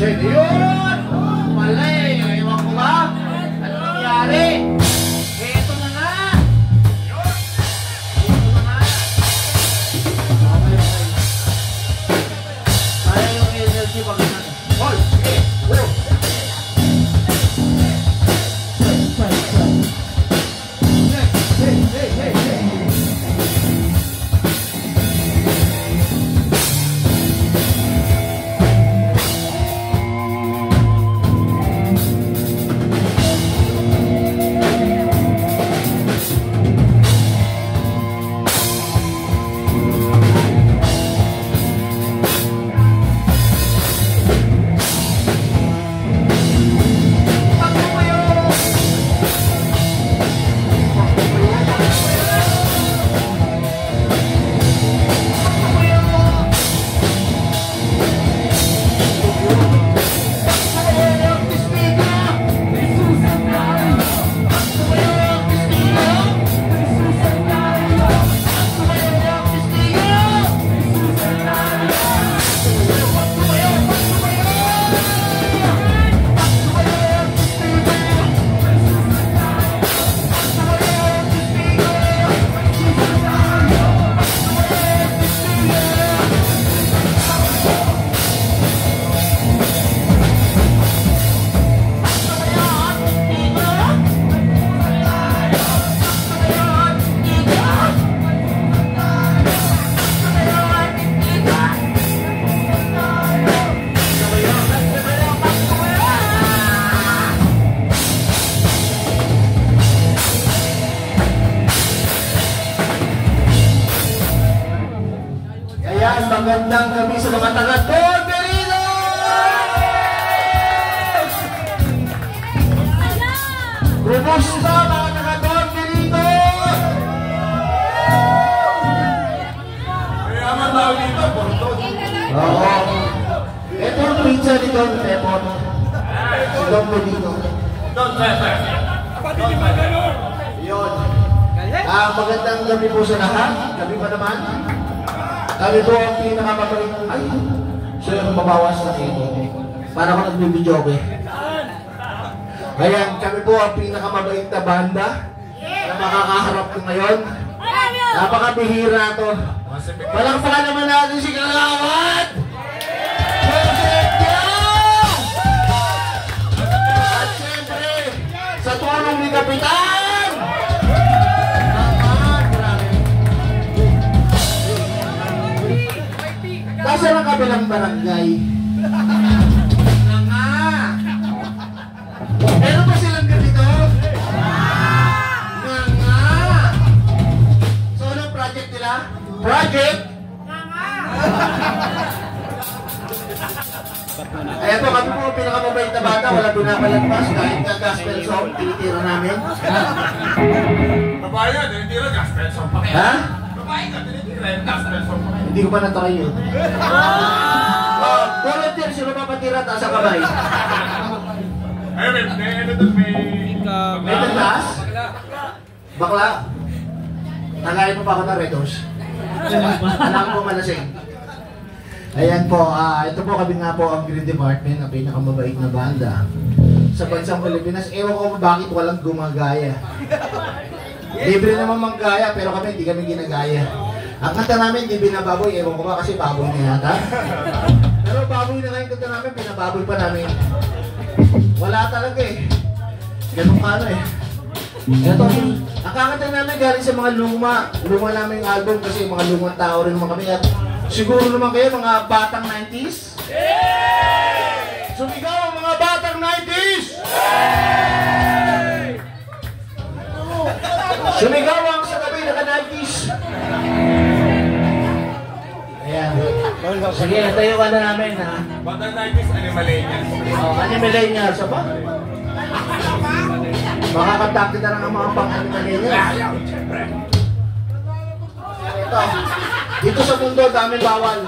Check. Yun! Wala eh. Ewan ko ba? Ano nangyari? Eh, ito na nga! Ito na nga! Kaya yung energy pag natin. Hold! Okay! Go! Hey! Magandang gabi sa mga taga-Don Perino! Kumusta mga taga-Don Perino? Kaya naman tawag dito, Porton. Oo. Ito ang pizza ni Don Pepon. Si Don Perino. Don Pepon. Yun. Magandang gabi po sa lahat. Gabi pa naman. Kami po ang pinakamagaling. Ay, so yung mabawas na ito. Para ko nagbibidyo ko eh. Ayan, kami po ang pinakamabait na banda na makakaharap ko ngayon. Napakabihira to. Palakpakan naman natin si Kalawat! At siyempre, sa tulong ni Kapitan! Kasi ang kabilang barangay. Nga. Meron pa sila Project. Ayan po, kami po pinakamabait na bata, wala pinapalagpas, kahit nga gospel song, tinitira namin. Babae nga, tinitira gospel song pa kayo. Ha? Babae nga, tinitira gospel song pa kayo. Hindi ko pa natry yun. Volunteer, sino papatira, taas ang kamay. Ayun, May taas? Bakla? Tagayin mo pa ako ng Red Horse. Alam ko malasing. Ayan po, ito po kami nga po ang Green Department, ang pinakamabait na banda sa bansang Pilipinas. Ewan ko bakit walang gumagaya. Libre naman manggaya, pero kami hindi kami ginagaya. Ang kanta namin, di binababoy, ewan ko ba kasi baboy na yata. Pero baboy na nga yung kanta namin, binababoy pa namin. Wala talaga eh. Ganun ka ano eh. Ito, ang kakanta namin galing sa mga luma namin yung album kasi mga lumang tao rin naman kami. At siguro naman kayo mga batang 90s? Sumigaw ang mga batang 90s! Sumigaw ang sa gabi naka 90s! Ayan. Sige, tayo ka na namin ha. Batang 90s, Animalenials. Animalenials, ba? Makakanta kita na ng mga pang-Animalenials. Ito. Dito sa mundo, dami bawal.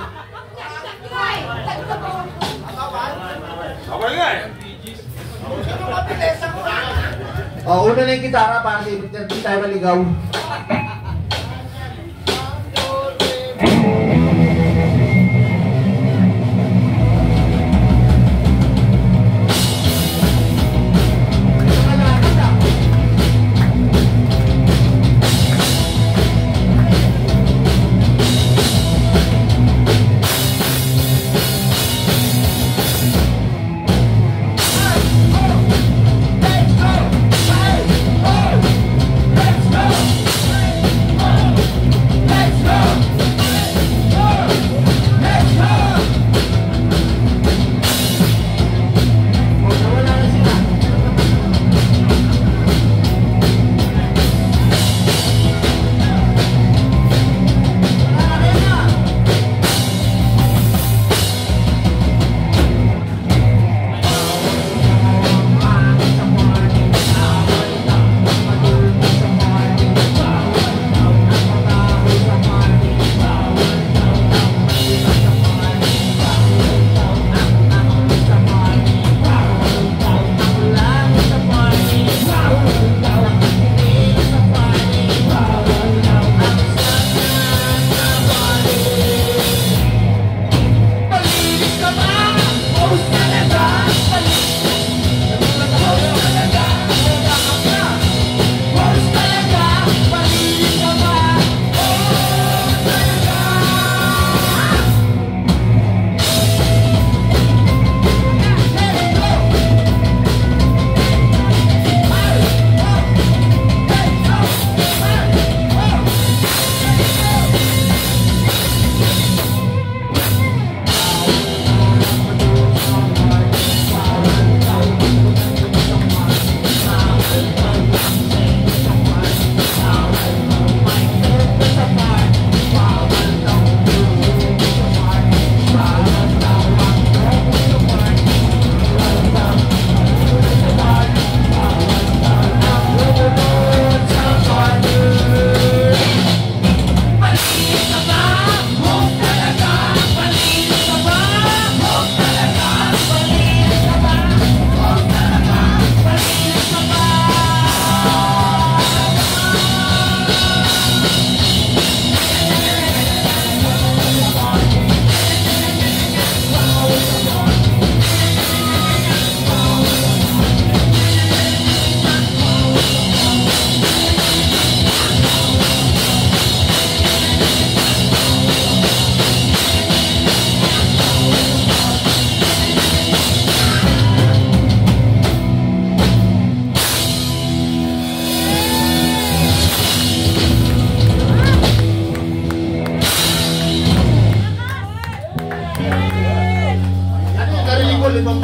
Bawal nga eh. Una na yung gitara para hindi tayo maligaw.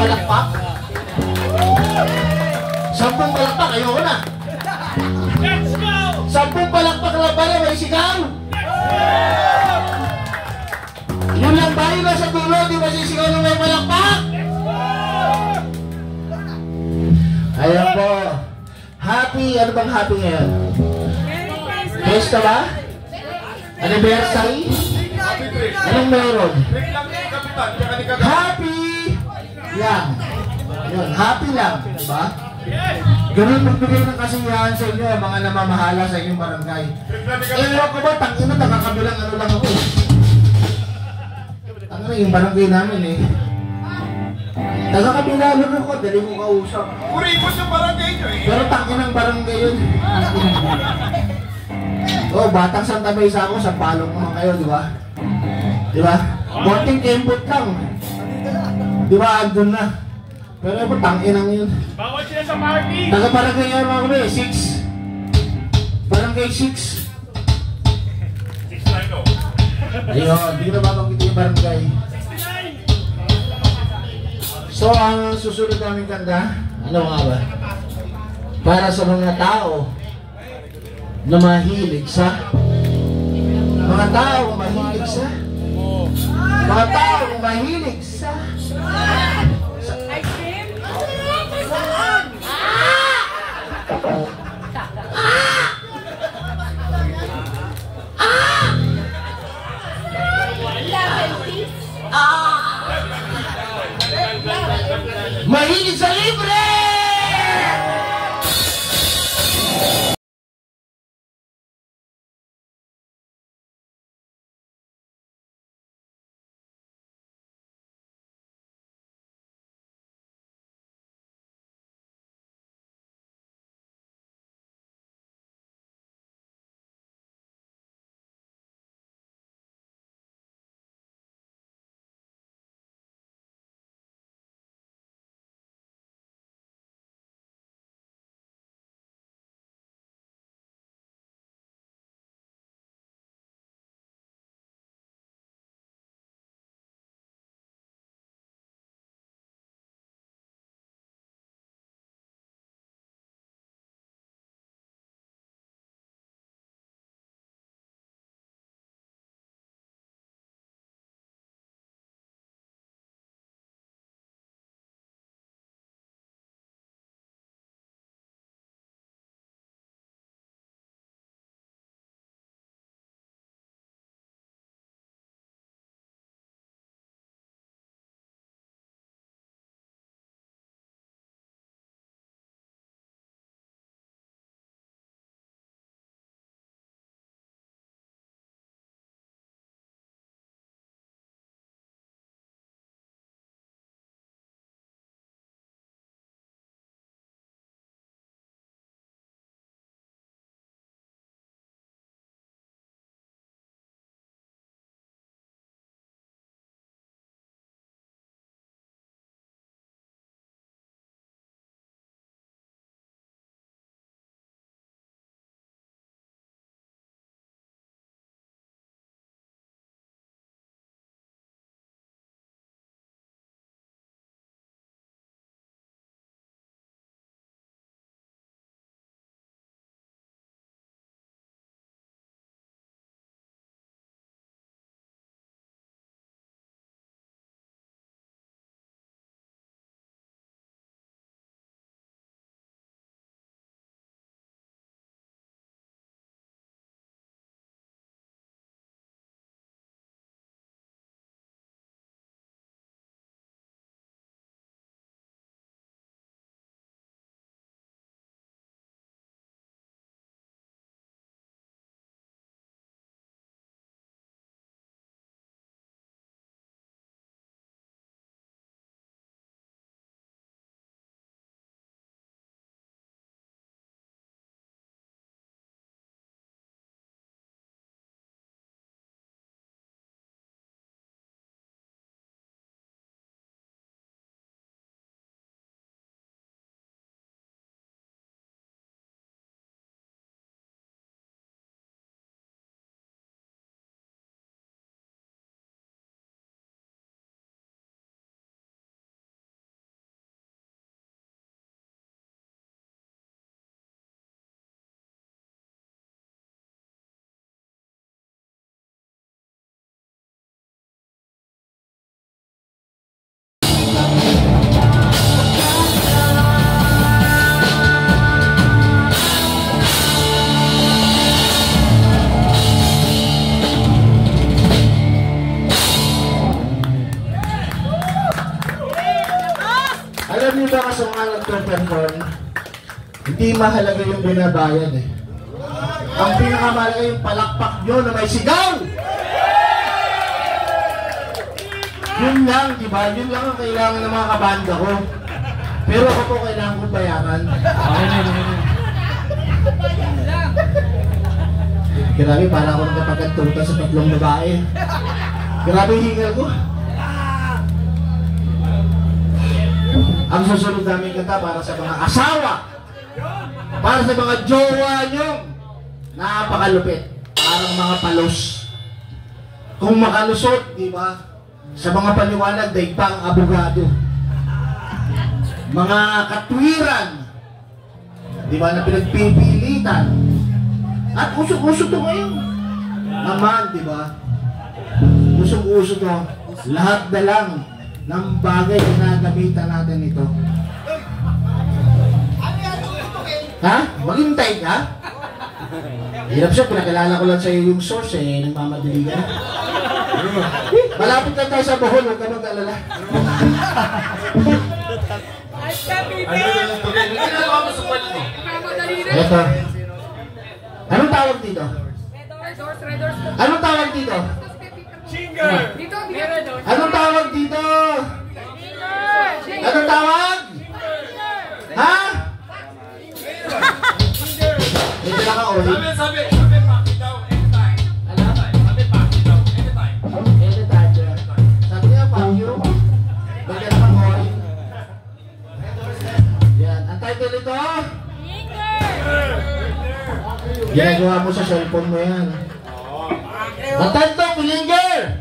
palakpak. 10 palakpak, ayoko na. Let's go! 10 palakpak lang pala, may sigaw. tayo na sa dulo, di ba sisigaw ng may palakpak? Ayan po. Happy, ano bang happy ngayon? Fiesta ba? Anniversary? Happy trip. Anong meron? Trip lang ni Kapitan, tsaka ni Kapitan. Happy lang. Yun, happy lang, di ba? Ganun magbigay ng kasiyahan sa inyo, mga namamahala sa inyong barangay. Trip lang ni Eh, Kapitan. ko ba, tangina, nakakabilang ano lang ako. Ang yung barangay namin eh. Taga-kabila lang ako, dali mo kausap. Kuripot yung barangay nyo eh. Pero tanginang barangay yun. Oh, batang Santa Mesa ako, sa palong naman kayo, di ba? Di ba? Konting kembot lang. Di ba, andun na. Pero ako, tanginang yun. Bawal sila sa party. Taga-barangay yan mga kami, 6. Barangay 6. 6 lang no. Ayun, di ko na babanggit yung barangay. So, ang susunod namin kanta, ano nga ba? Para sa mga tao na mahilig sa mga tao mahilig sa mga tao mahilig sa Ice cream? mahilig sa libre! ka nagpe-perform, hindi mahalaga yung binabayad eh. Ang pinakamahalaga yung palakpak nyo na may sigaw! Yun lang, di ba? Yun lang ang kailangan ng mga kabanda ko. Pero ako po kailangan kong bayaran. Grabe, para ako nagkapagkantuta sa 3 babae. Grabe yung hingal ko. Ang susunod namin kanta para sa mga asawa, para sa mga jowa nyo, napakalupit, parang mga palos. Kung makalusot, di ba? Sa mga paliwanag, daig pa ang abogado. Mga katwiran, di ba, na pinagpipilitan. At usok-usok to ngayon. Naman, di ba? Usok-usok to. Lahat na lang ng bagay na gamitan natin ito. Ha? Maghintay ka? Hirap siya, pinakilala ko lang sa'yo yung source eh, nagmamadali ka. Malapit lang tayo sa Bohol, huwag ka mag-alala. Ito. Anong tawag dito? Anong tawag dito? Singer! Anong tawag dito? Anong tawag? Ha? Ito lang ang ulit. Sabi, paki daw, anytime. Ano? Sabi, paki daw, anytime. Anytime. Sabi niya, fuck you. Bagyan naman ko. Yan. Ang title ito? Ginagawa mo sa cellphone mo yan. Ang title, Bilinger!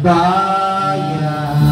bayan.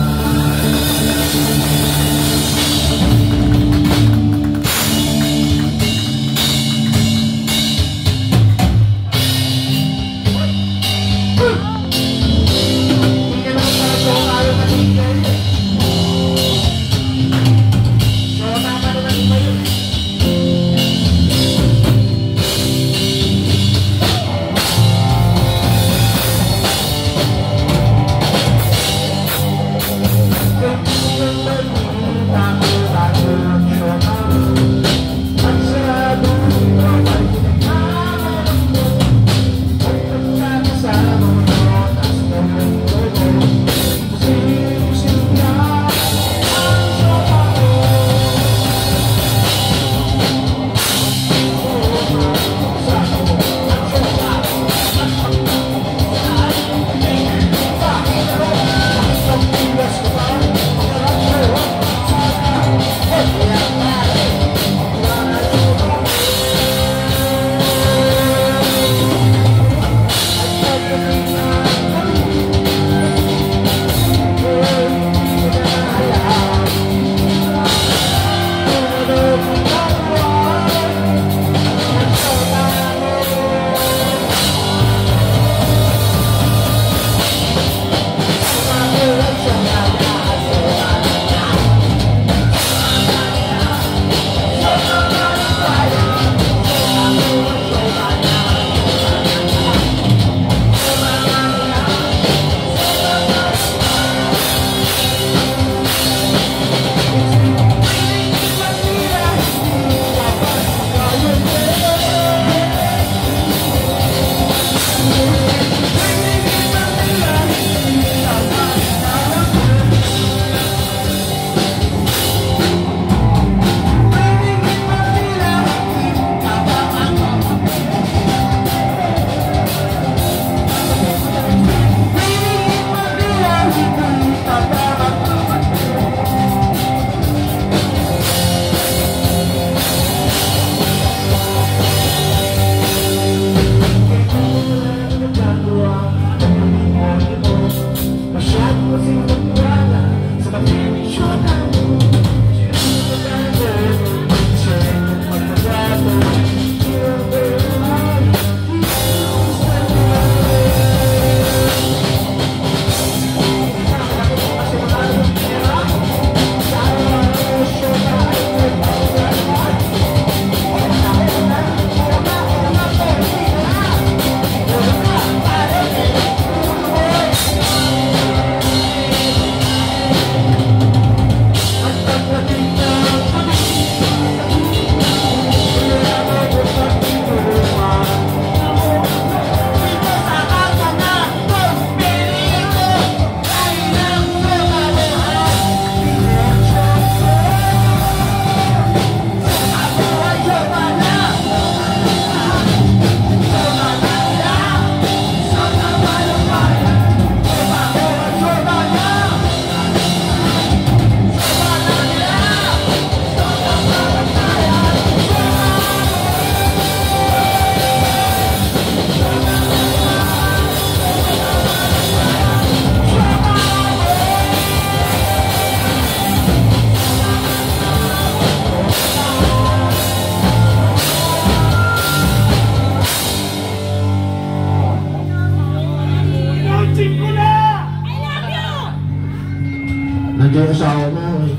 Nandiyan yung asawa mo eh.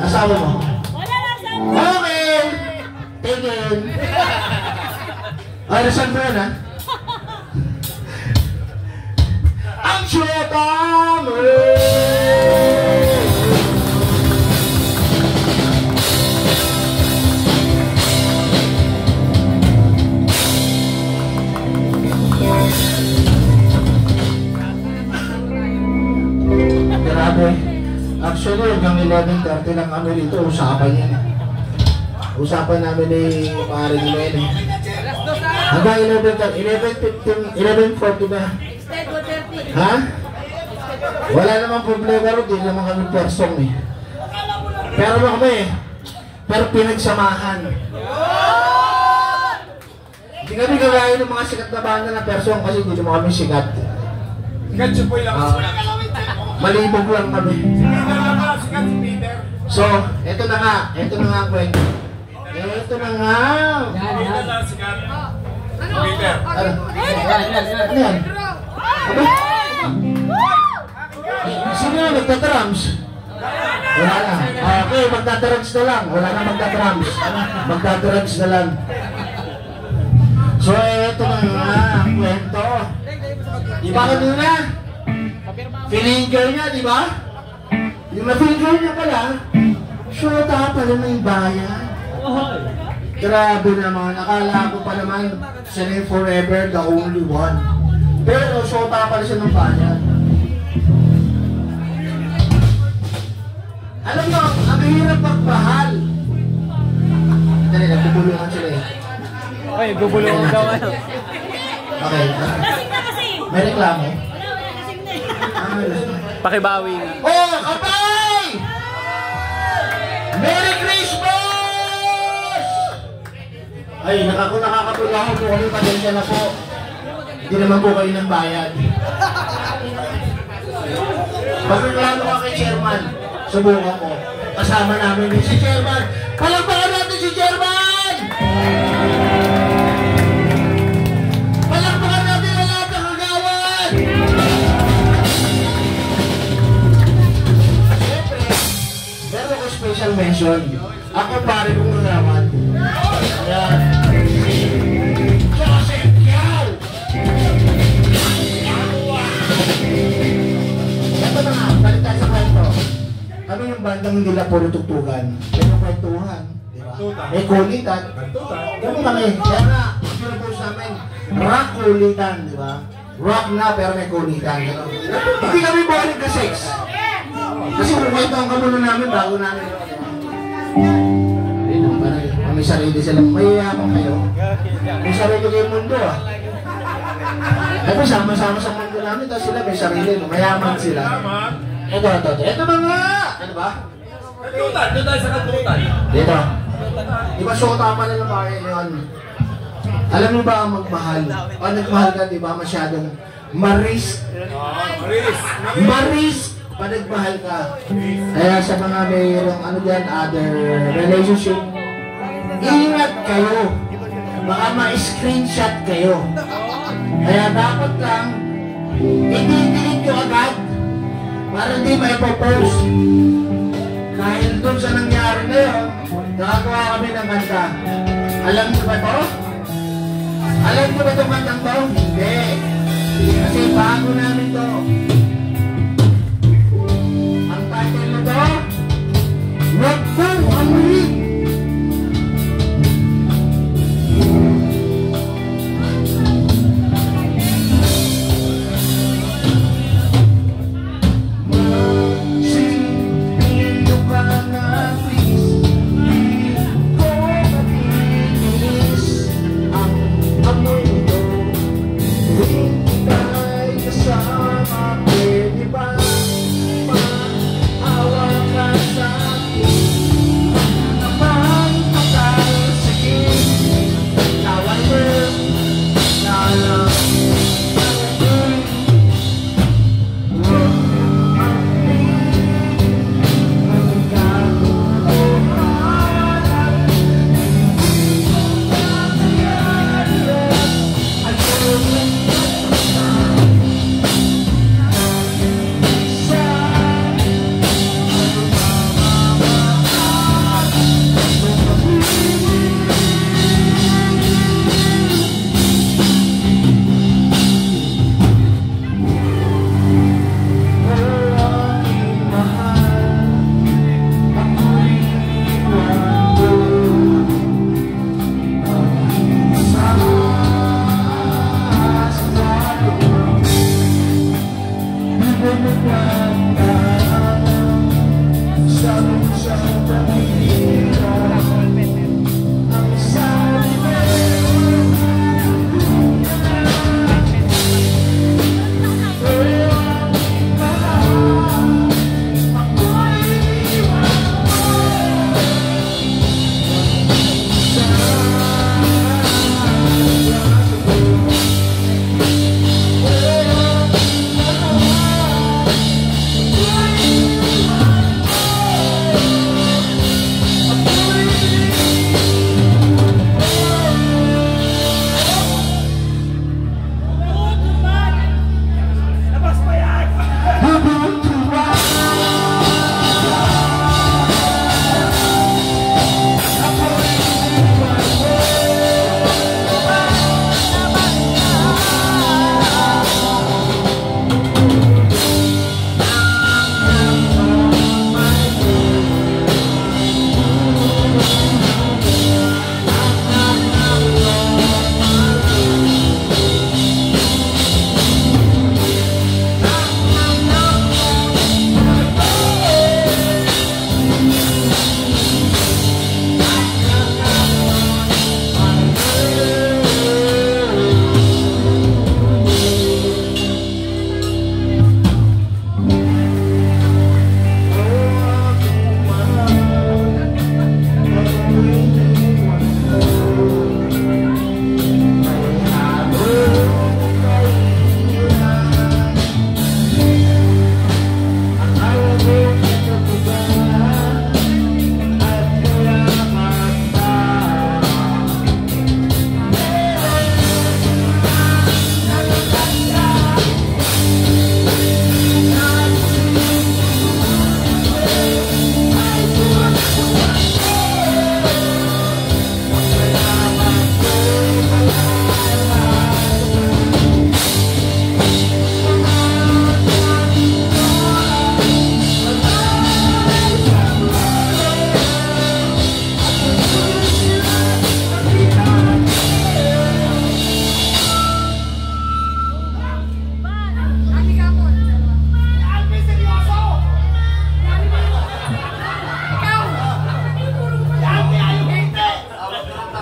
Asawa mo? Wala lang sa Okay! Tingin! Ay, nasan mo yan ha? Ang syota mo! Grabe. Actually, hanggang 11:30 lang kami dito. Usapan yan. Usapan namin ni Pare Gimene. Hanggang 11:15, 11:40 na. extend 130. Ha? Wala namang problema rin. Hindi naman kami persong eh. Pero ano kami eh. Pero pinagsamahan. Hindi kami gagawin ng mga sikat na banda na persong kasi hindi naman kami sikat. Sikat siya po yung lakas. Malibog lang kami. Peter lang pala, sikat si Peter. So, eto na nga ang kwento. Eto na nga. Peter lang, sikat. Peter. Ano? Ano yan? Sino yung nagtatrams? Wala na. Okay, magtatrams na lang. Wala na magtatrams. Magtatrams na lang. So, eto na nga ang kwento. Di ba kanina? Finger niya, di ba? Yung na-finger niya pala, syota pala may bayan. Grabe naman, akala ko pa naman siya na yung forever the only one. Pero syota pala siya ng bayan. Alam mo, ang hirap magmahal. Dali, nagbubulungan sila eh. Ay, gubulungan daw ano. Okay. Lasing na kasi. May reklamo? Wala, lasing na. Pakibawi nga. Oh, kapay! Merry Christmas! Ay, nakakapulaho po kami, pasensya na po. Hindi naman po kayo ng bayad. Pagreklamo ka kay Chairman, subukan ko. Kasama namin din si Chairman. Palakpakan natin si Chairman! Palakpakan natin ang lahat ng kagawad! Siyempre, meron ko special mention. Ako pare kong nalaman. Ayan. Joseph Yao! Ito na nga, balik tayo sa kwento. Kami yung bandang hindi lang puro tugtugan. May kwentuhan. Diba? May kulitan. Ganun kami. Kaya nga, pinapos namin, rock kulitan, di ba? Rock na pero may kulitan. Hindi kami boring ka sex. Kasi kwento ang kamulo namin bago namin. May sarili silang mayayaman kayo. May sarili kayong mundo ah. Kasi sama-sama sa mundo namin, tapos sila may sarili, mayaman sila. Ito mga! Ano ba? Kantutan, doon tayo sa kantutan. Dito. Di ba syota pa na ng bahay yun? Alam mo ba ang magmahal? O nagmahal ka, di ba masyadong maris? Maris! Pa nagmahal ka. Kaya sa mga mayroong ano dyan, other relationship, ingat kayo. Baka ma-screenshot kayo. Kaya dapat lang, i-delete nyo agad para hindi maipopost. Dahil doon sa nangyari na yun, nakagawa kami ng kanta. Alam nyo ba to? Alam nyo ba itong kantang to? Hindi. Kasi bago namin to. Ang title na to, Wag Kong Amulit. Kasama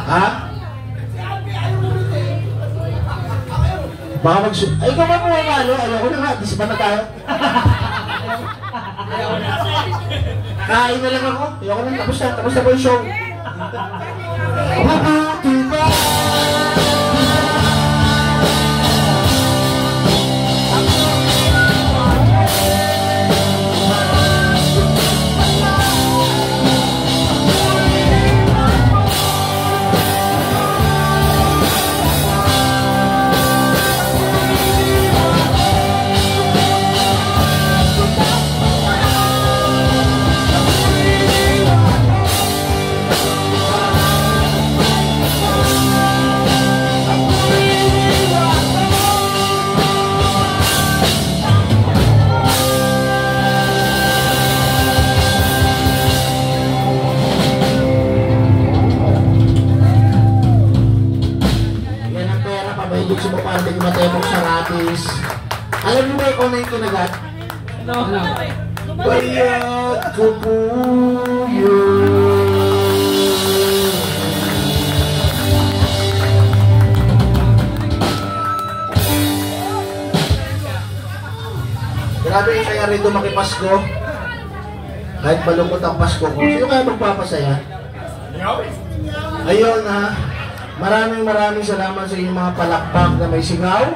Ha? Baka ay, ikaw ba pumamalo? Ayoko na nga, disipan na tayo. Kain na lang ako. Ayoko na, tapos na po yung show. Mabuti ba? Mahilig sa paparting matepok sa ratis. Alam niyo ba ikaw na yung kinagat? No. Bayat ko po yun. Grabe yung kaya rin makipasko. Kahit malungkot ang Pasko ko. Sino kaya magpapasaya? Ayun ha. Maraming salamat sa inyong mga palakpak na may sigaw.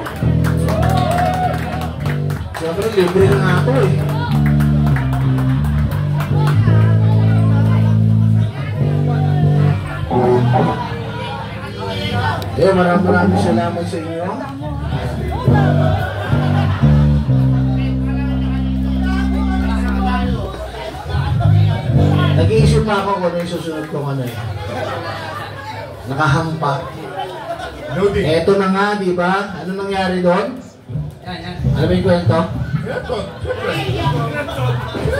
Siyempre, libre na nga ako eh. Maraming salamat sa inyo. Nag-iisip pa ako kung ano yung susunod kong ano eh. Nakahampa. Eto na nga, di ba? Ano nangyari doon? Ano ba yung kwento?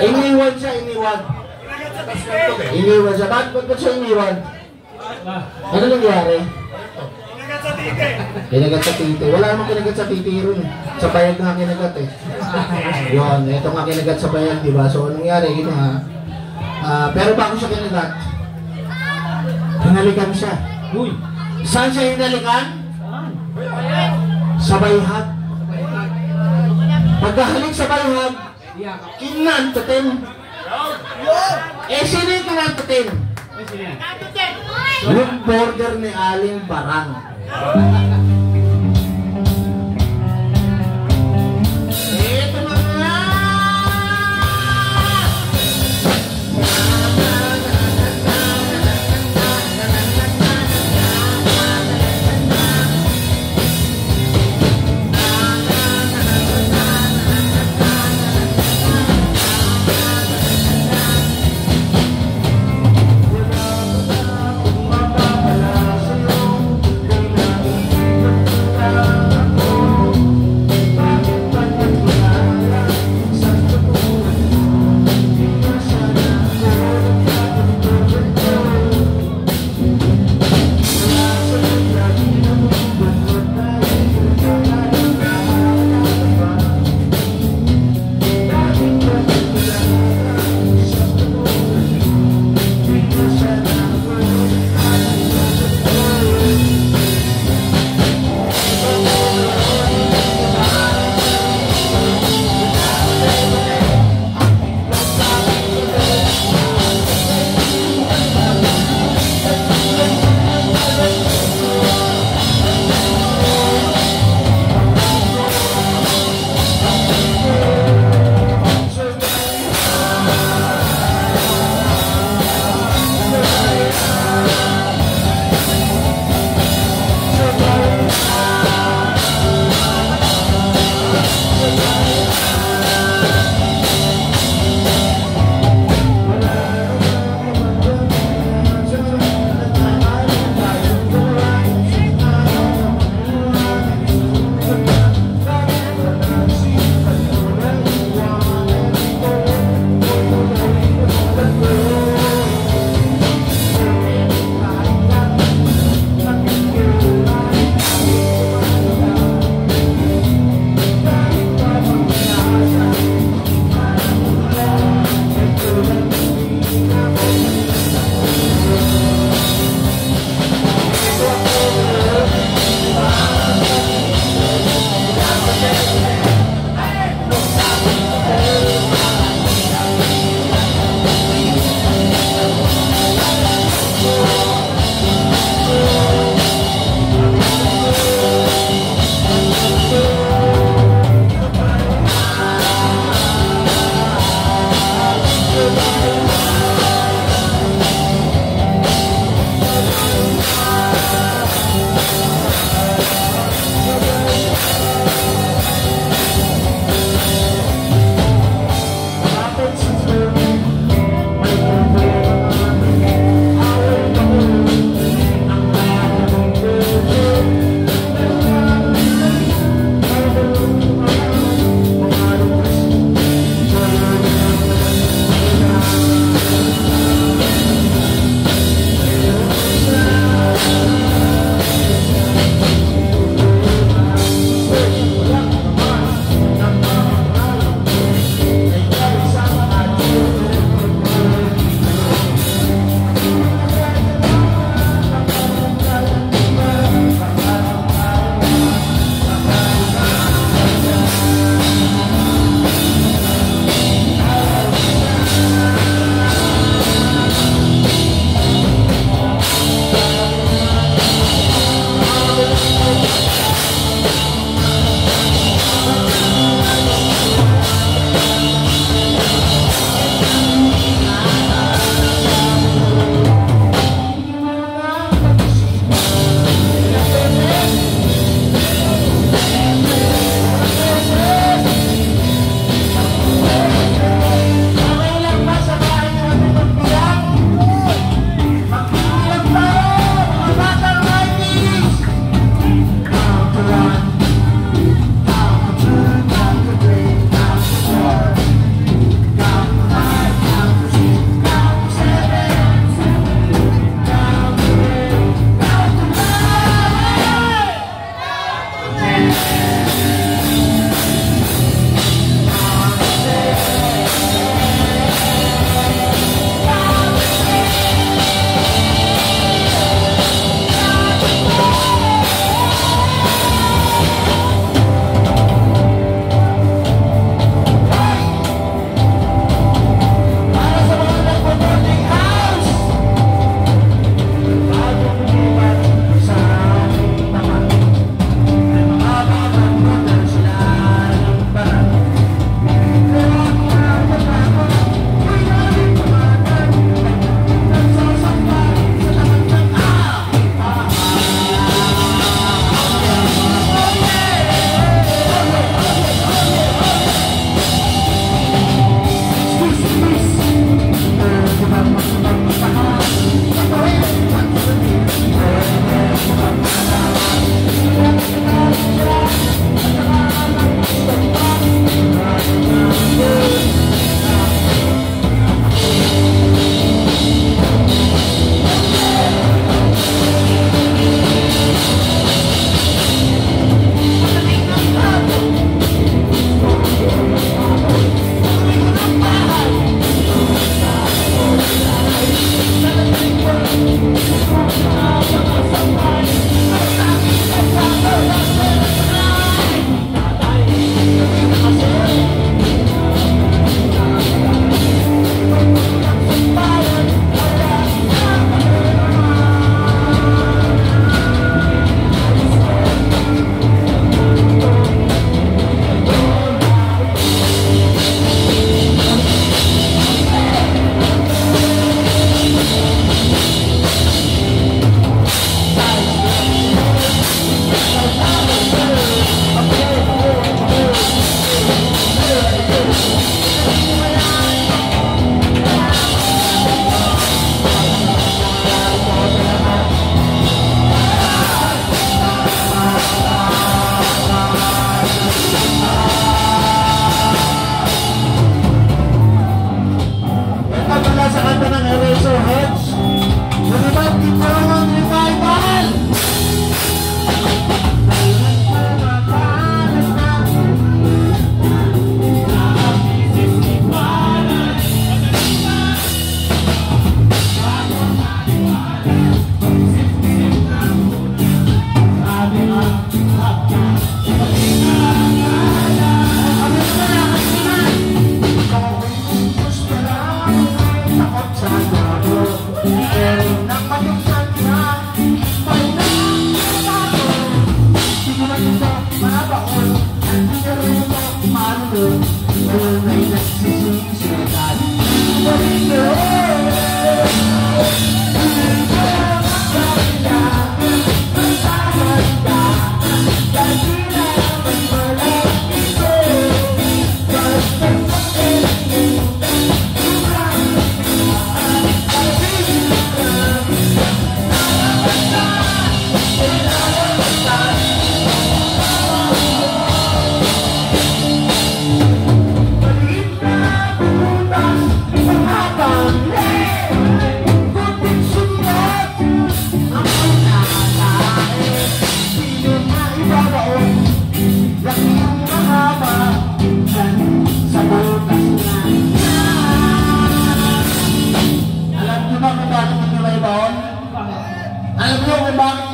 Iniwan siya. Iniwan siya. Ba't siya iniwan? Ano nangyari? Kinagat sa titi. Wala namang kinagat sa titi rin. Sa bayag nga kinagat eh. Yun, eto nga kinagat sa bayag, di ba? So, anong nangyari? Yun nga. Pero bago siya kinagat, hinalikan siya. Uy! Saan siya hinalikan? Sa bayhag. Pagkahalik sa bayhag, kinantutin. Sino yung kinantutin? Yung border ni Aling Barang. Ito na nga!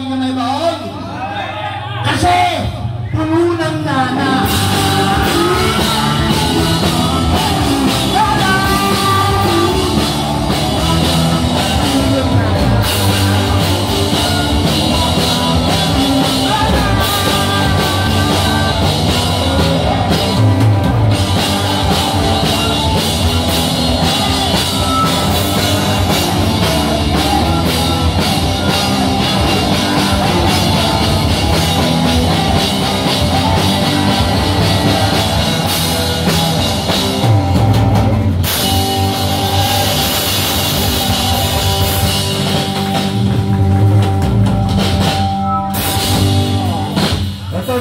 hindi nyo may baon? Kasi, puno ng nana.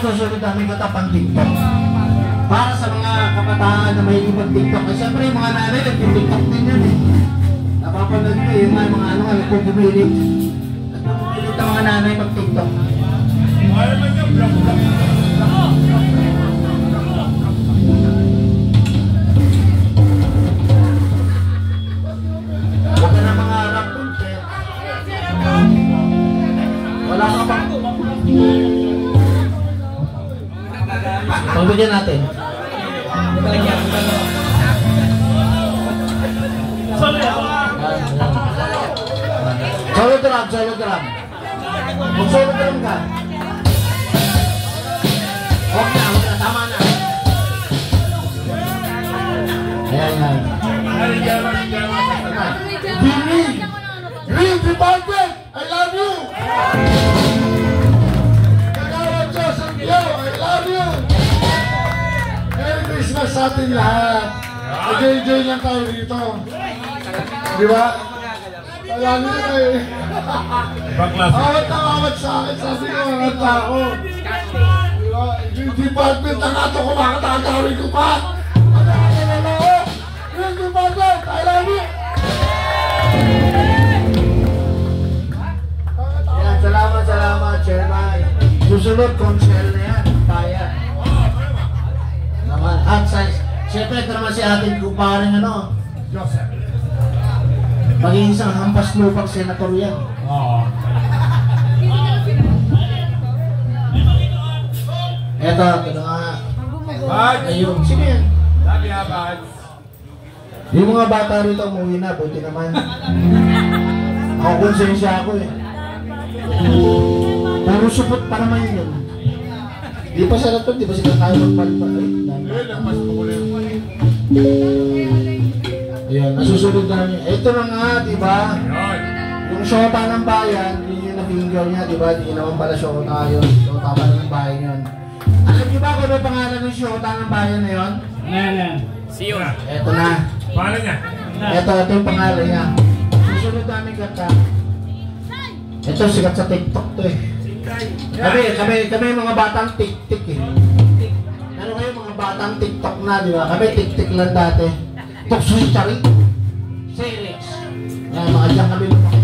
Susunod namin ko tapang TikTok. Para sa mga kabataan na may mag-TikTok. Kasi siyempre yung mga nanay nag-TikTok din yan eh. Napapanood ko yung mga nagpupumilit. Nagpupumilit ang mga nanay mag-TikTok. Ayaw man yung vlog. Huwag ka na mga harap dun, sir. Wala ka pa. Pagbigyan natin. Solo drum, solo drum. Mag-solo drum ka. Okay na, tama na. Ayan. Billy! Real Department! I love you! Kagawad Joseph Yo! I love you! Merry Christmas sa atin lahat! Enjoy lang tayo dito. Di ba? Alam niyo kayo eh. Awat na awat sa akin. Sabi ko mga tao. Diba? Yung department na nga ito kumakatagawin ko pa. Ano ka nalala? Yung department! I love you! Yan, salamat, Chairman. Susunod, consel na yan. Kaya. Naman. At siyempre, ito naman si ating kumparing ano. Joseph. Maging isang hampas lupang senator yan. Oo. Eto na nga. Bad! Ayun, sino yan? Sabi nga, bad. Yung mga bata rito umuwi na, buti naman. Ako konsensya ako eh. Puro supot pa naman yun. Di pa senator, di ba sila tayo magpalpa? Yun ang mas popular. Ayan, nasusunod na namin. Ito na nga, di ba? Yun. Yung shota ng bayan, yun yung na-finger niya, di ba? Di naman pala shota yun. Shota pala ng bayan yun. Alam niyo ba kung ano pangalan ng shota ng bayan na yun? Siyon. Ito na. Paano niya? Ito yung pangalan niya. Susunod namin kanta. Ito, sikat sa TikTok to eh. Kami mga batang tik-tik eh. Ano kayo mga batang TikTok na, di ba? Kami tik-tik lang dati. Tokswitchery. Felix. Yan, mga dyan kami lumaki.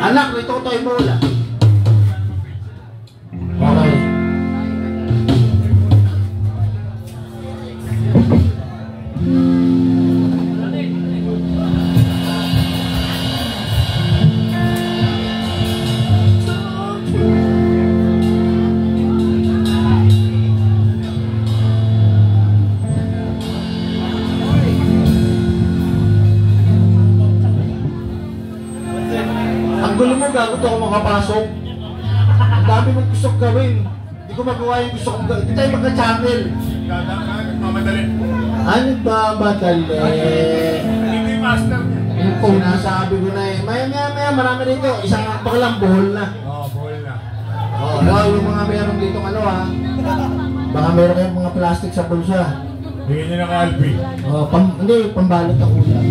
Anak, ito to'y mula. Okay. Ang gulo mo, gago to ako makapasok. Ang dami mong gusto kong gawin. Hindi ko magawa yung gusto kong gawin. Hindi tayo magka-channel. Ganda ka, nagmamadali. Ano ba batali? Hindi yung master niya. Yung po, nasabi ko na eh. Maya, marami rito. Isang akbak lang, buhol na. Oo, buhol na. Oo, yung mga meron dito ano ha. Baka meron kayong mga plastic sa bulsa. Bigyan niya na kay Albi. Oo, hindi, pambalot ang ulam.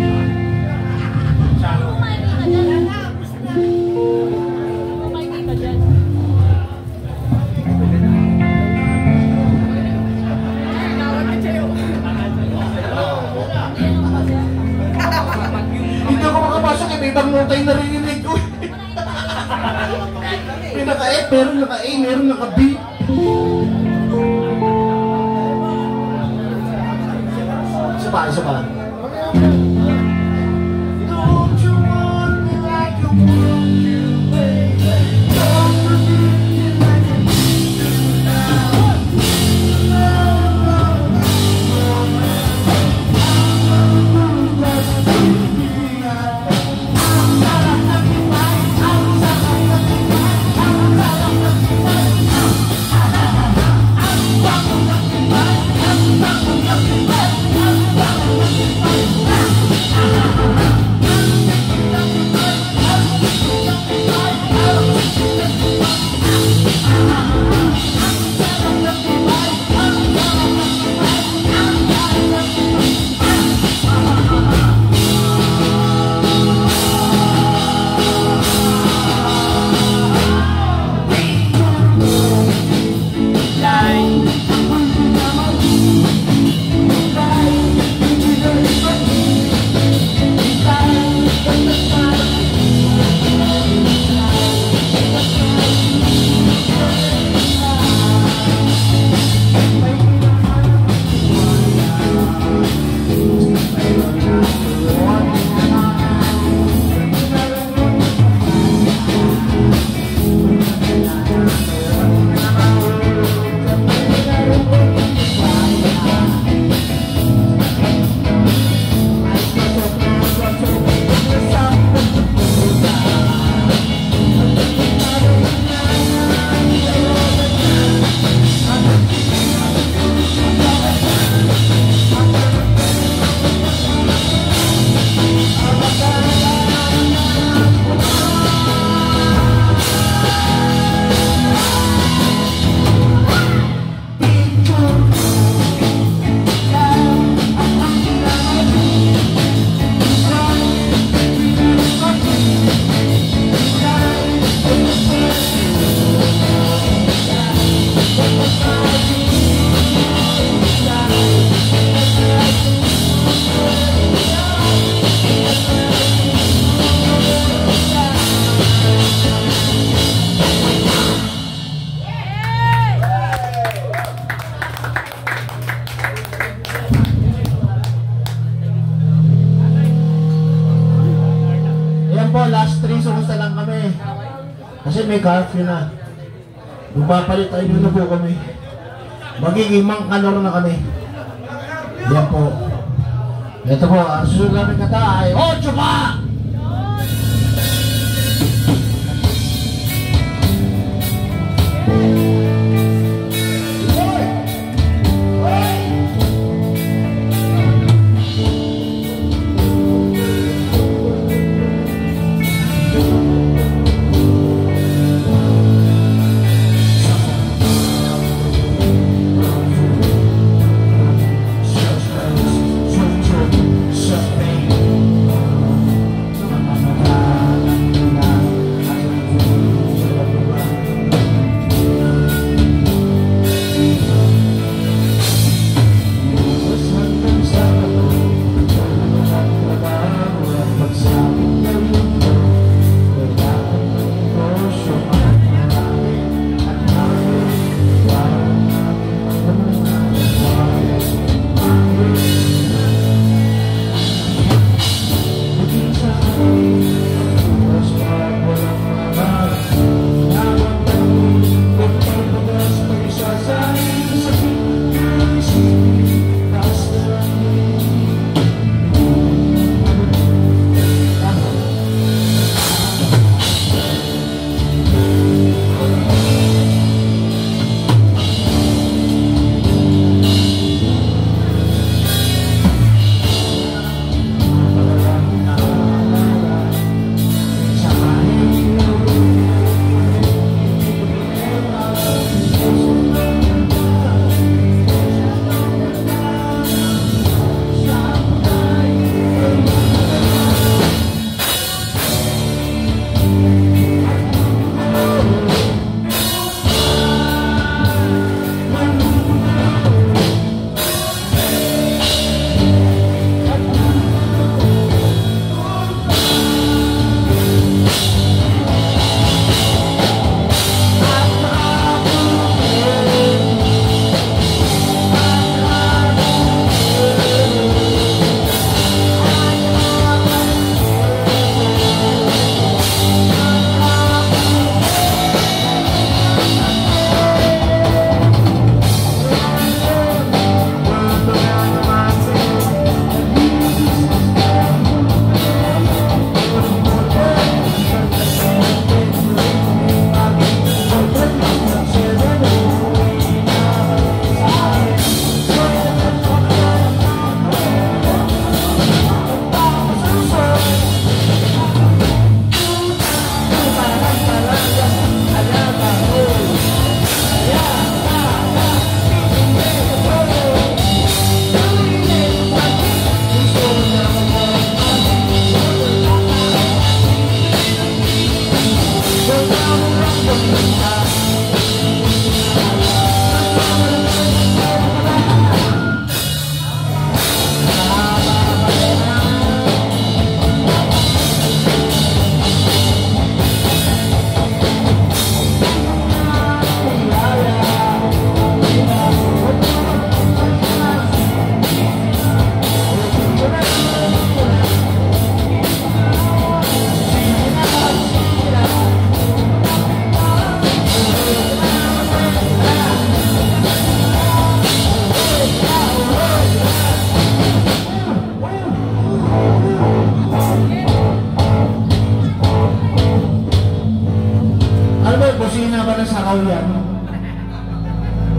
Hindi ako makapasok eh, may ibang notay narinig ko. May naka-F, meron naka-A, meron naka-B. Isa pa. Don't you want me like you want me? kumusta lang kami. Kasi may curfew na. Magpapalit tayo na po kami. Magiging mangkalor na kami. Yan po. Ito po, ang susunod namin kata ay 8 pa!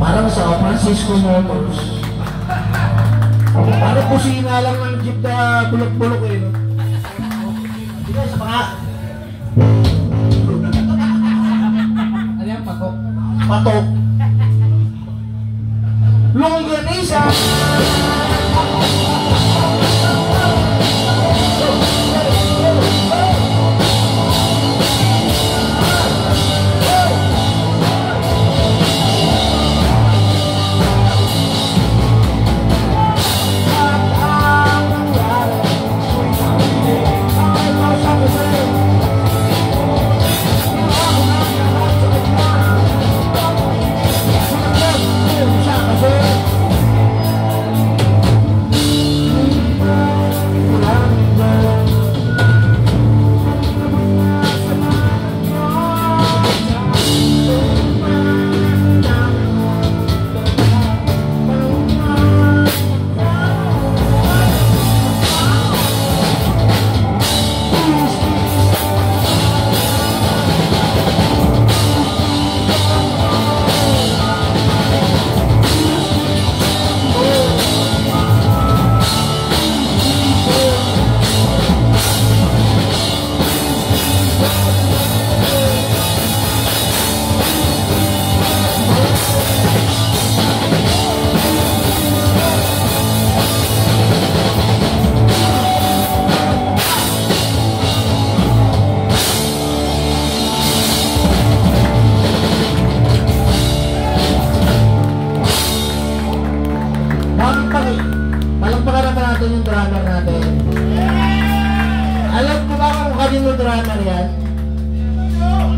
Parang sa Francisco Motors. Parang kusina lang ng jeep na bulok-bulok eh. Sige, sa mga... Ano yan, patok? Patok. Longganisa!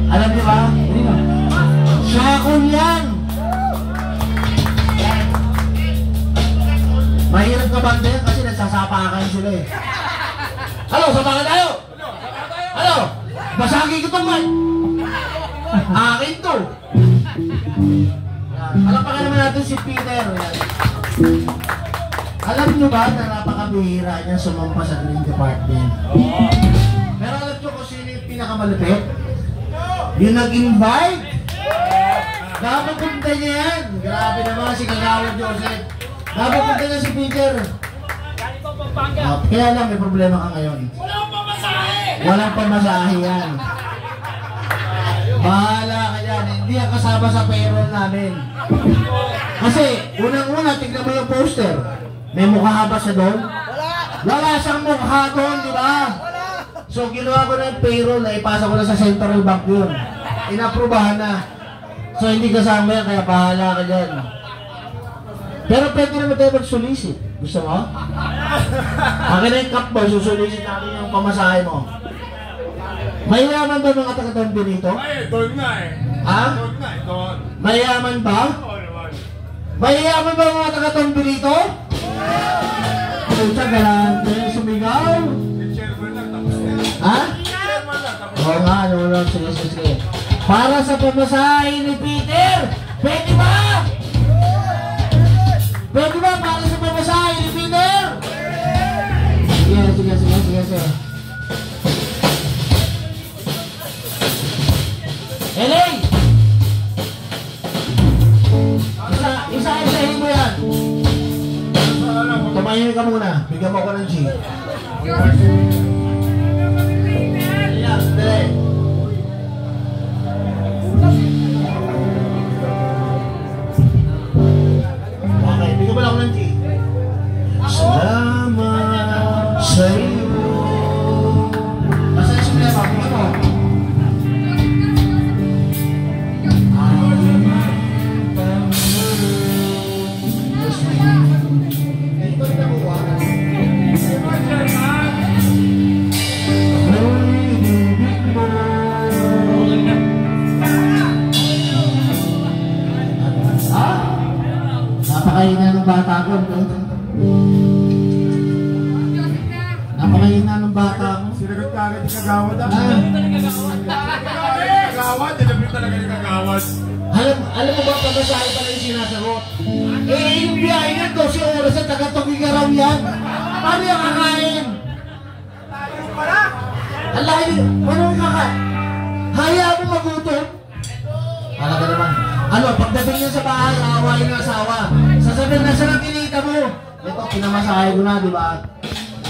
Alam niyo ba? Shakon yan! Mahirap ka banda yan kasi nagsasapakan sila eh. Halo, sapakan tayo! Halo! Basagi ko itong mic! Akin to! Alapakan naman natin si Peter. Alam niyo ba na napakabihira niya sumampa sa Green Department? Pero alam niyo kung sino yung pinakamalupit? Yung nag-invite! Dapat punta niya yan! Grabe naman si Kagawad Joseph! Dapat punta niya si Peter! Kaya lang may problema ka ngayon. Walang pamasahe! Walang pamasahe yan! Bahala ka yan! Hindi yan kasama sa payroll namin! Kasi unang-una tignan mo yung poster. May mukha ba siya doon? Wala siyang mukha doon, di ba? So ginawa ko na yung payroll na ipasa ko na sa Central Bank yun. Inaprubahan na. So hindi kasama yan, kaya bahala ka dyan. Pero pwede naman tayo mag-solicit. Gusto mo? Akin na yung cup boy, susulisit natin yung pamasahe mo. Mayaman ba mga taga-Don Benito? Ay, doon nga eh. Ha? Doon nga eh, doon. Mayaman ba? Oo naman. Mayaman ba mga taga-Don Benito? Puta, galante, sumigaw. Yung chairman lang, tapos na. Ha? Chairman lang, tapos Oo nga, ano, sige. Para sa pamasahe ni Peter, pwede ba? Pwede ba para sa pamasahe ni Peter? Sige. Elay! Isa-isahin mo yan. Tumayin ka muna. Bigyan mo ako ng G. Ayan, dali. Okay, bigyan mo lang ako ng G. Salamat sa'yo. Basta yung sublema, bigyan mo. Napakahina ng bata ko. Napakahina ng bata ko. sinagot ka agad yung kagawad ah. Kagawad, tinabit talaga yung kagawad. Alam mo ba pagkasahe pala yung sinasagot? Yung biyahe na 12 oras at taga-tugigaraw yan. Paano yung kakain? Ang laki nyo. Paano yung kakain? Hayaan mo magutom? Talaga naman. Ano, pagdating niya sa bahay, awayin ng asawa. Sasabihin na siya ng kinita mo. Ito, pinamasahe ko na, di ba?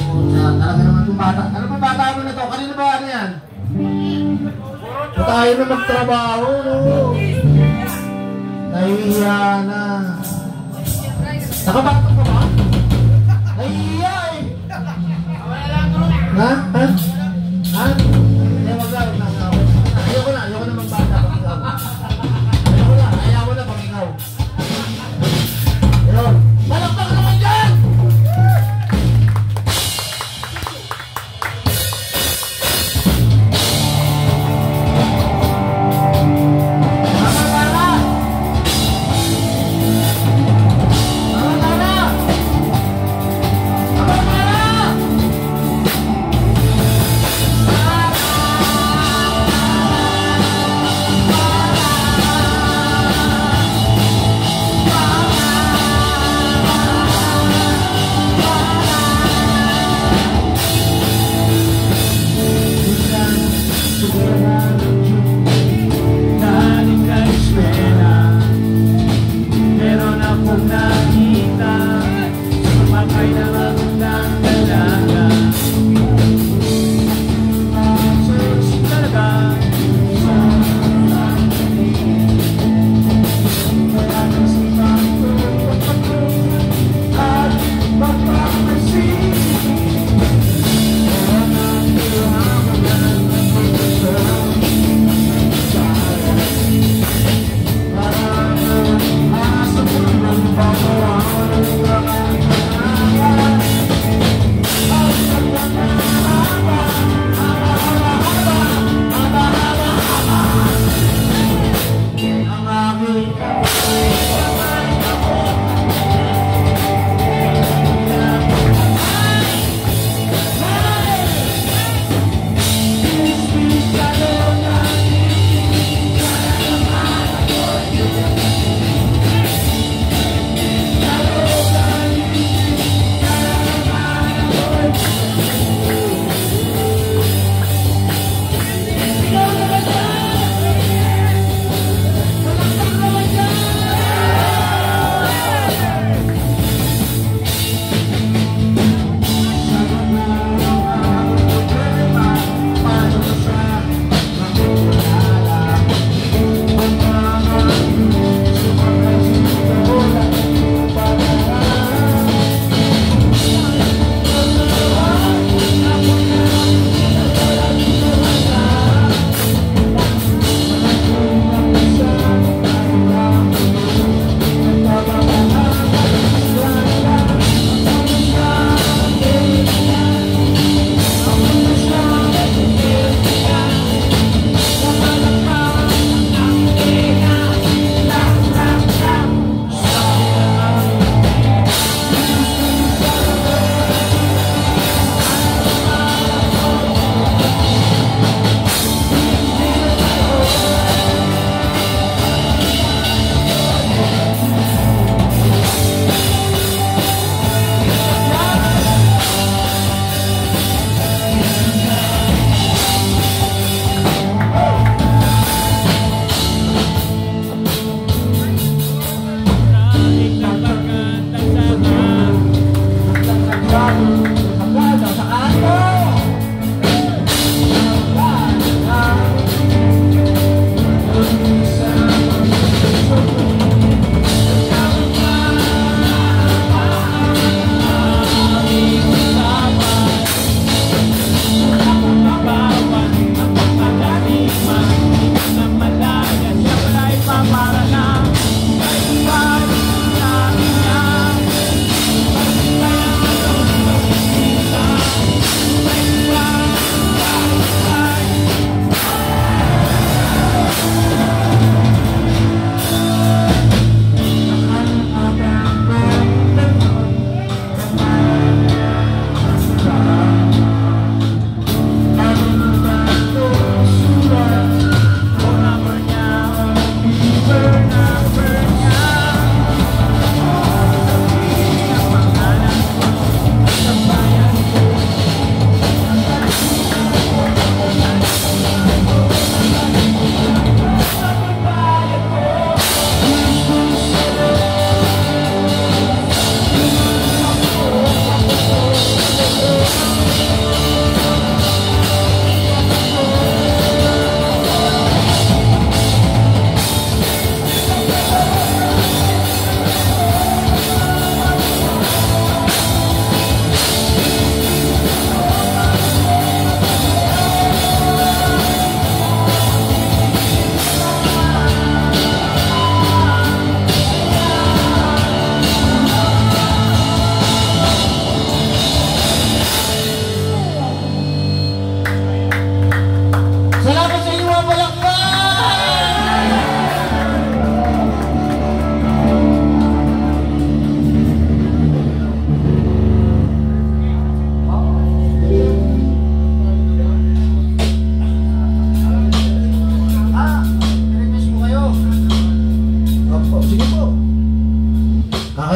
Talaga naman itong bata. Ano pa bata mo na to? Kanino ba ano yan? Tayo na magtrabaho, no? Nahihiya na. Nakabatok ka ba? Nahihiya eh. Ha? Ha? Ha? Hindi, wag lang. Ayoko na magbata pag ikaw. Ayaw na pag ikaw. Ayun. Malakpak naman dyan!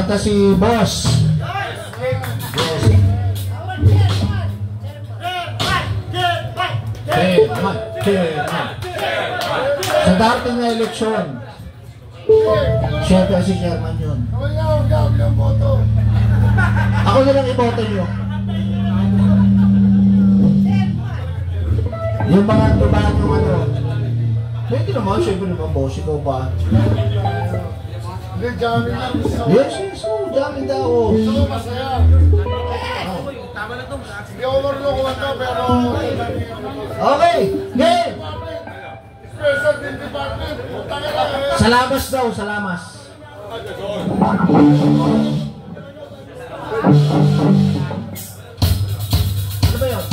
Kumanta si Boss. Sa dating na eleksyon, syempre si chairman yun. Ako na lang iboto nyo. Yung mga tubahan yung ano. Pwede naman, syempre naman boss, ikaw pa. Yes, yes, oh, jamming daw. Masaya. Tama na ito. Hindi ako marunong kumanta pero... Okay, game! Special department. Sa labas daw, sa lamas. Ano ba yun?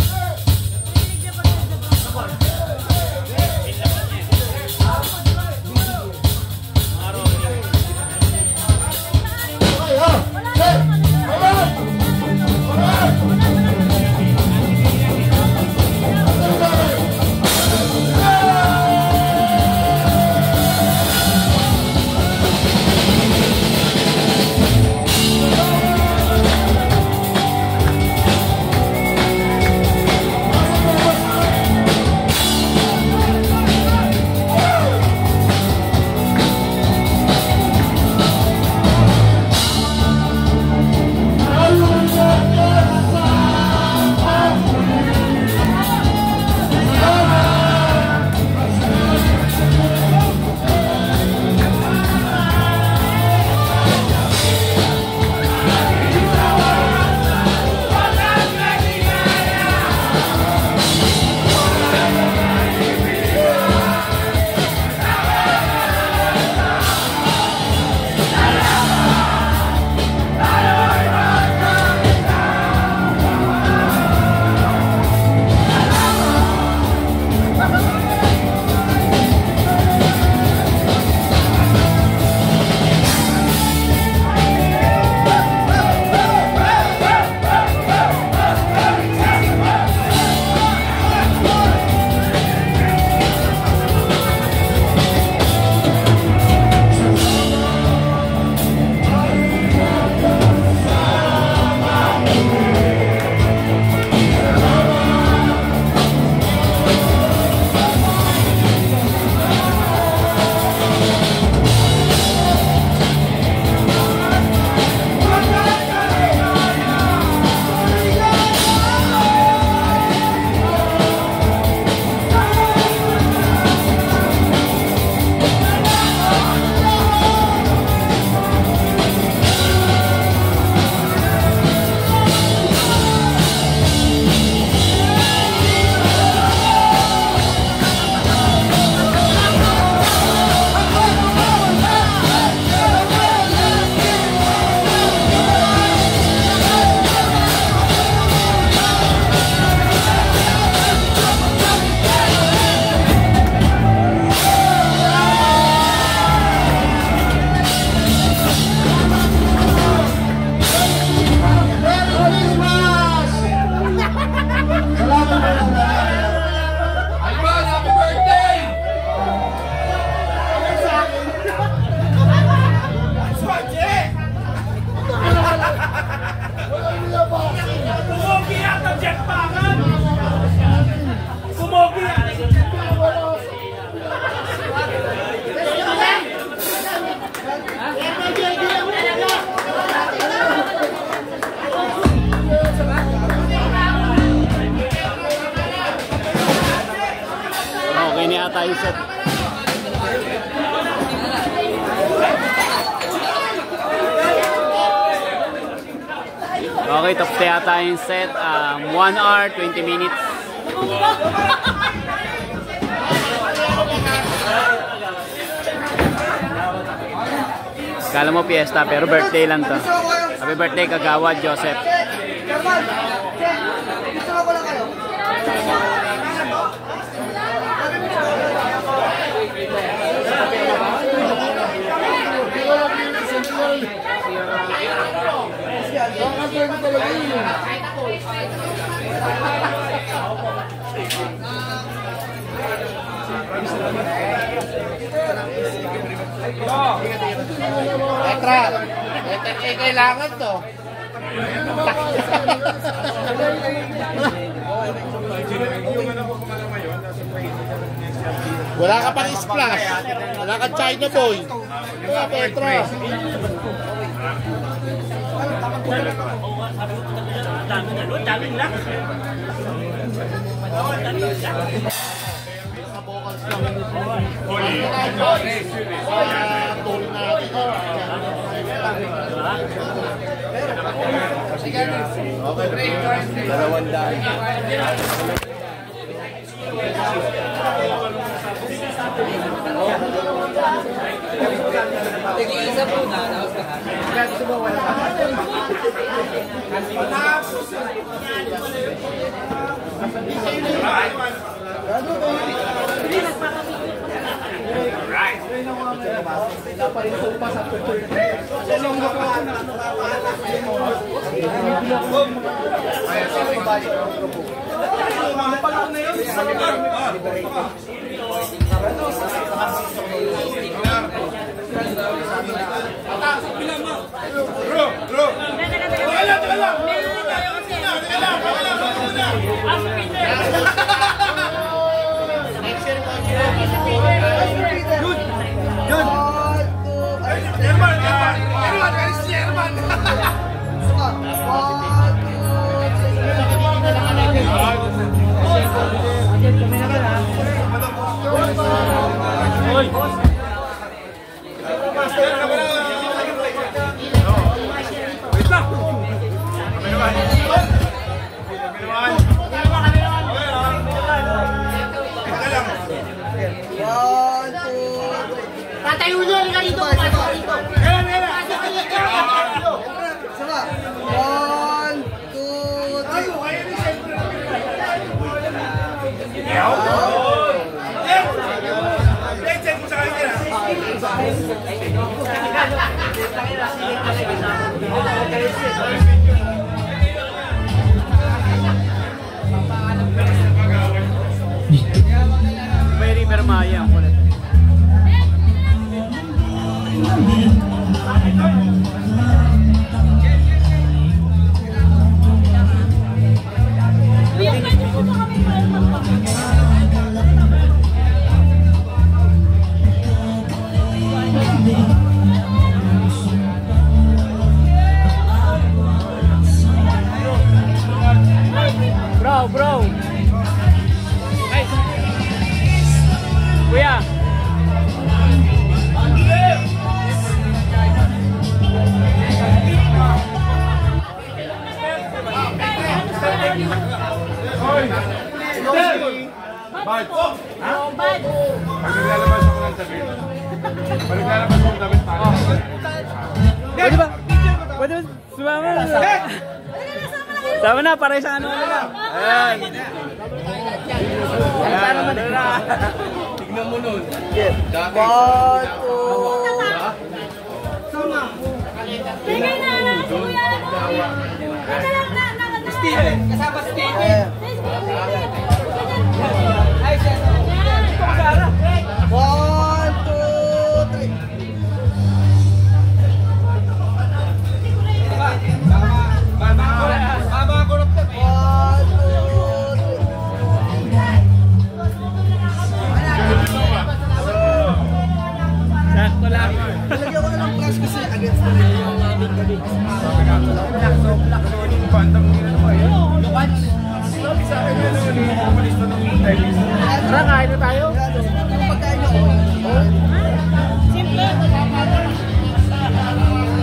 Okay, oh! Okay na yata yung set. Okay, tapos na yata yung set. 1 hour, 20 minutes. Kala mo fiesta, pero birthday lang to. Happy birthday, Kagawad Joseph. Extra. Kailangan to. Wala ka pang splash. Wala ka China boy. Wala Petra. Isa po na, Tatayo nyo, halika dito. Pasok dito. Sama. 1, 2, 3. May River Maya ang kulit. Bro. Hey. Kuya. Bad. Bad. Paglalabas ako ng damit. Paglalabas ako ng damit. Pwede ba? Pwede ba? Sumama na. Sama na, pare sa ano na. Ayan. Ayan, ano na. Tignan mo nun. 1, 2. Bigay na lang si Kuya. Ito lang na. Steven, kasama si Steven. Ay, siya. Ito ka Sara. 1, 2, 3. Sakto lang. Nalagyan ko na ng flash kasi against the ring yung aming gabi. Tara, kain na tayo. Ang pagkain ako. Simple.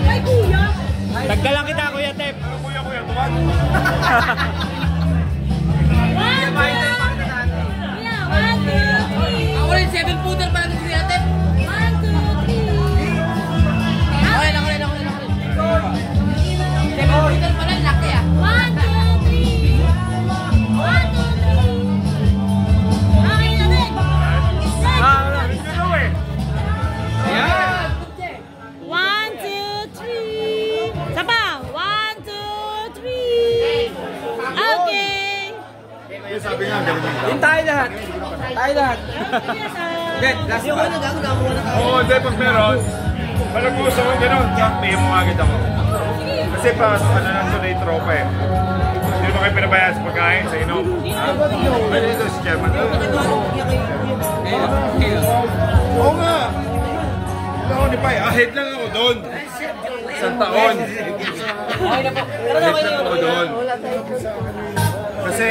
Ay, Kuya. Tagdalan kita, Kuya Tep. Kuya, tuwan. Kuya, 1, 2, 3. Ako rin, 7-footer pa lang si Ate. 1, 2, 3. Ako rin. 7-footer pa lang, laki ah. 1, 2, 3. 1, 2, 3. Okay na rin. Ayan. 1, 2, 3. Sapa. 1, 2, 3. Okay. Sabi nga, ganun. Din tayo lahat. Tayo lahat. Good, last one. Oo, hindi, pag meron. Pag gusto mo gano'n, sabihin mo agad ako. Kasi pa, ano lang tuloy tropa eh. Hindi mo kayo pinabayaan sa pagkain, sa inom. Pwede ito si Chairman. Oo nga. Ako ni Pai, ahead lang ako doon. Isang taon. Ahead lang ako doon. Kasi,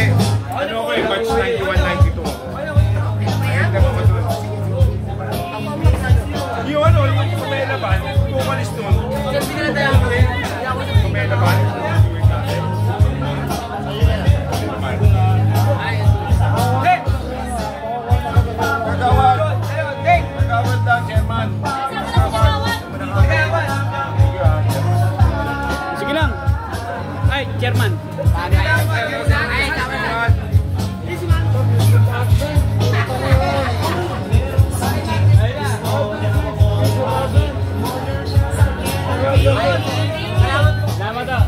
ano ako yung batch 91-92. Ahead lang ako doon. Yung ano, yung kumelaban, tumalis doon. Kumelaban. Kagawad. Kagawad lang, Chairman. Sige lang. Ay, Chairman. Salamat daw.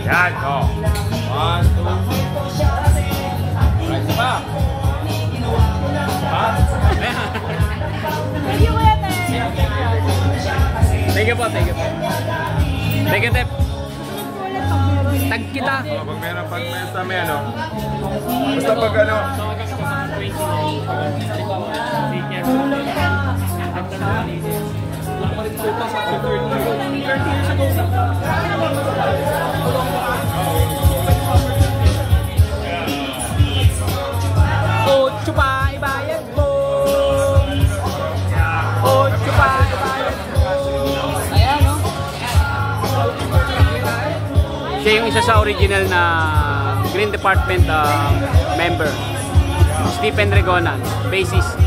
Yan, oh. 1, 2. Right pa. Ha? Thank you po, thank you po. Thank you, Tep. Tag kita. Pag meron sa may ano. Basta pag ano. Ocho pa ibayad mo. Ocho pa ibayad mo. Ayan, no? Siya yung isa sa original na Green Department member. Stephen Regona, bassist.